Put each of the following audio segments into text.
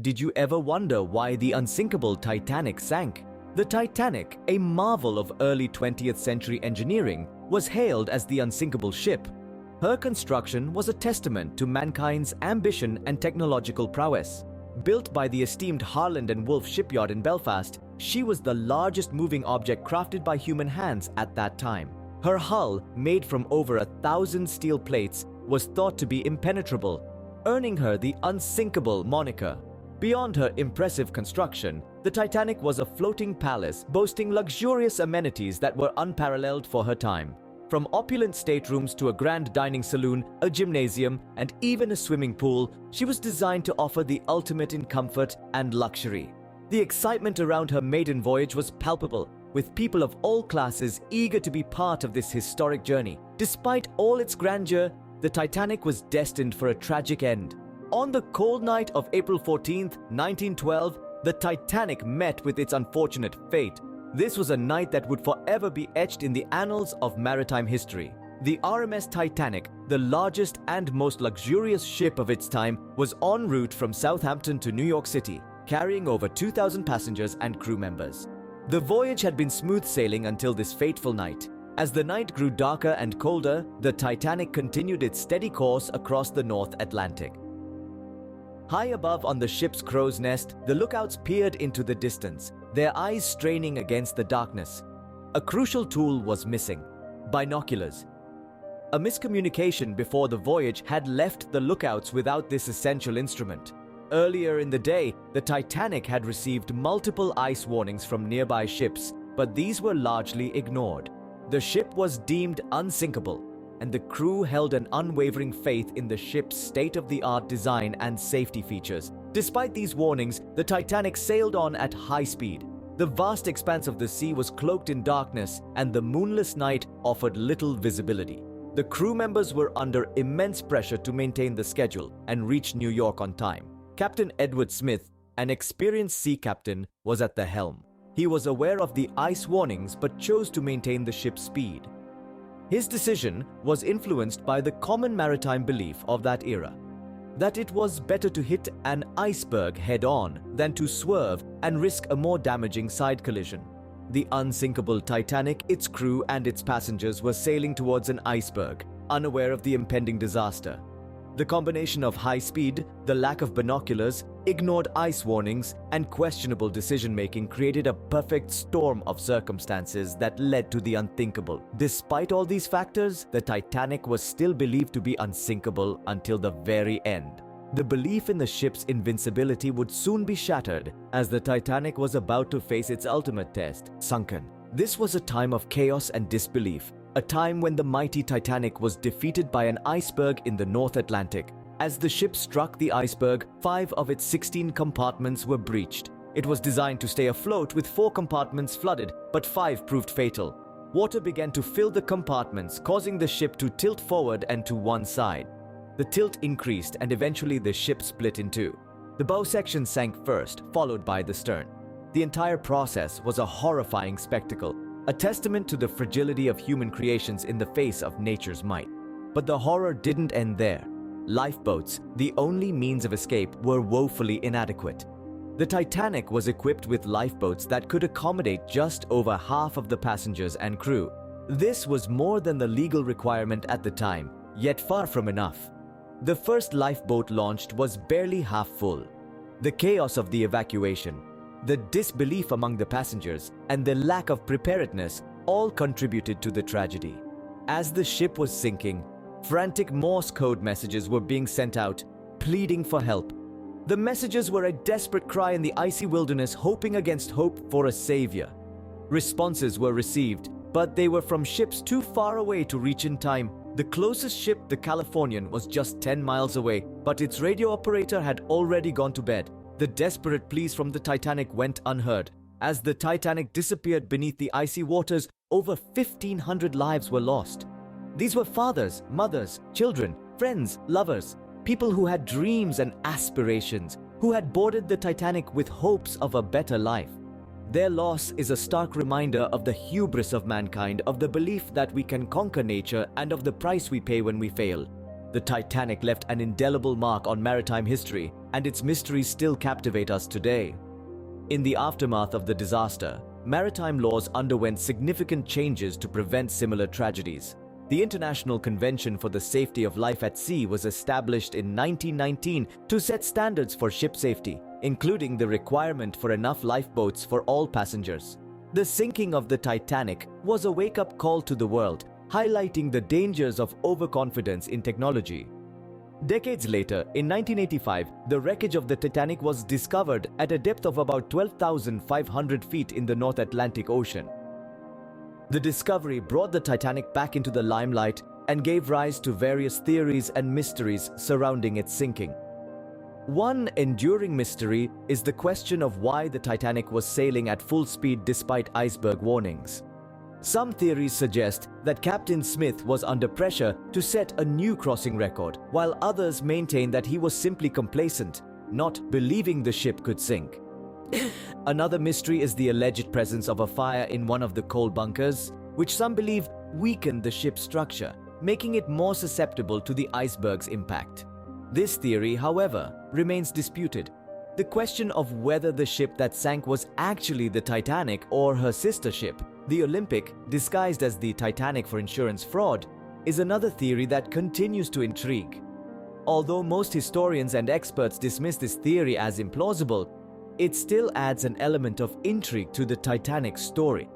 Did you ever wonder why the unsinkable Titanic sank? The Titanic, a marvel of early 20th century engineering, was hailed as the unsinkable ship. Her construction was a testament to mankind's ambition and technological prowess. Built by the esteemed Harland and Wolff shipyard in Belfast, she was the largest moving object crafted by human hands at that time. Her hull, made from over 1,000 steel plates, was thought to be impenetrable, earning her the unsinkable moniker. Beyond her impressive construction, the Titanic was a floating palace boasting luxurious amenities that were unparalleled for her time. From opulent staterooms to a grand dining saloon, a gymnasium, and even a swimming pool, she was designed to offer the ultimate in comfort and luxury. The excitement around her maiden voyage was palpable, with people of all classes eager to be part of this historic journey. Despite all its grandeur, the Titanic was destined for a tragic end. On the cold night of April 14, 1912, the Titanic met with its unfortunate fate. This was a night that would forever be etched in the annals of maritime history. The RMS Titanic, the largest and most luxurious ship of its time, was en route from Southampton to New York City, carrying over 2,000 passengers and crew members. The voyage had been smooth sailing until this fateful night. As the night grew darker and colder, the Titanic continued its steady course across the North Atlantic. High above on the ship's crow's nest, the lookouts peered into the distance, their eyes straining against the darkness. A crucial tool was missing: binoculars. A miscommunication before the voyage had left the lookouts without this essential instrument. Earlier in the day, the Titanic had received multiple ice warnings from nearby ships, but these were largely ignored. The ship was deemed unsinkable, and the crew held an unwavering faith in the ship's state-of-the-art design and safety features. Despite these warnings, the Titanic sailed on at high speed. The vast expanse of the sea was cloaked in darkness, and the moonless night offered little visibility. The crew members were under immense pressure to maintain the schedule and reach New York on time. Captain Edward Smith, an experienced sea captain, was at the helm. He was aware of the ice warnings but chose to maintain the ship's speed. His decision was influenced by the common maritime belief of that era, that it was better to hit an iceberg head-on than to swerve and risk a more damaging side collision. The unsinkable Titanic, its crew, and its passengers were sailing towards an iceberg, unaware of the impending disaster. The combination of high speed, the lack of binoculars, ignored ice warnings, and questionable decision-making created a perfect storm of circumstances that led to the unthinkable. Despite all these factors, the Titanic was still believed to be unsinkable until the very end. The belief in the ship's invincibility would soon be shattered as the Titanic was about to face its ultimate test: sunken. This was a time of chaos and disbelief, a time when the mighty Titanic was defeated by an iceberg in the North Atlantic. As the ship struck the iceberg, 5 of its 16 compartments were breached. It was designed to stay afloat with 4 compartments flooded, but 5 proved fatal. Water began to fill the compartments, causing the ship to tilt forward and to one side. The tilt increased and eventually the ship split in two. The bow section sank first, followed by the stern. The entire process was a horrifying spectacle, a testament to the fragility of human creations in the face of nature's might. But the horror didn't end there. Lifeboats, the only means of escape, were woefully inadequate. The Titanic was equipped with lifeboats that could accommodate just over half of the passengers and crew. This was more than the legal requirement at the time, yet far from enough. The first lifeboat launched was barely half full. The chaos of the evacuation, the disbelief among the passengers, and the lack of preparedness all contributed to the tragedy. As the ship was sinking, frantic Morse code messages were being sent out, pleading for help. The messages were a desperate cry in the icy wilderness, hoping against hope for a savior. Responses were received, but they were from ships too far away to reach in time. The closest ship, the Californian, was just 10 miles away, but its radio operator had already gone to bed. The desperate pleas from the Titanic went unheard. As the Titanic disappeared beneath the icy waters, over 1,500 lives were lost. These were fathers, mothers, children, friends, lovers, people who had dreams and aspirations, who had boarded the Titanic with hopes of a better life. Their loss is a stark reminder of the hubris of mankind, of the belief that we can conquer nature, and of the price we pay when we fail. The Titanic left an indelible mark on maritime history, and its mysteries still captivate us today. In the aftermath of the disaster, maritime laws underwent significant changes to prevent similar tragedies. The International Convention for the Safety of Life at Sea was established in 1919 to set standards for ship safety, including the requirement for enough lifeboats for all passengers. The sinking of the Titanic was a wake-up call to the world, highlighting the dangers of overconfidence in technology. Decades later, in 1985, the wreckage of the Titanic was discovered at a depth of about 12,500 feet in the North Atlantic Ocean. The discovery brought the Titanic back into the limelight and gave rise to various theories and mysteries surrounding its sinking. One enduring mystery is the question of why the Titanic was sailing at full speed despite iceberg warnings. Some theories suggest that Captain Smith was under pressure to set a new crossing record, while others maintain that he was simply complacent, not believing the ship could sink. Another mystery is the alleged presence of a fire in one of the coal bunkers, which some believe weakened the ship's structure, making it more susceptible to the iceberg's impact. This theory, however, remains disputed. The question of whether the ship that sank was actually the Titanic or her sister ship, the Olympic, disguised as the Titanic for insurance fraud, is another theory that continues to intrigue. Although most historians and experts dismiss this theory as implausible, it still adds an element of intrigue to the Titanic story.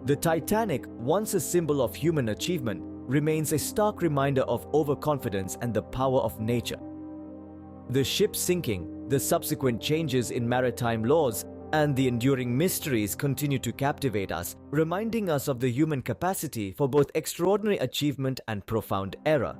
The Titanic, once a symbol of human achievement, remains a stark reminder of overconfidence and the power of nature. The ship sinking, the subsequent changes in maritime laws, and the enduring mysteries continue to captivate us, reminding us of the human capacity for both extraordinary achievement and profound error.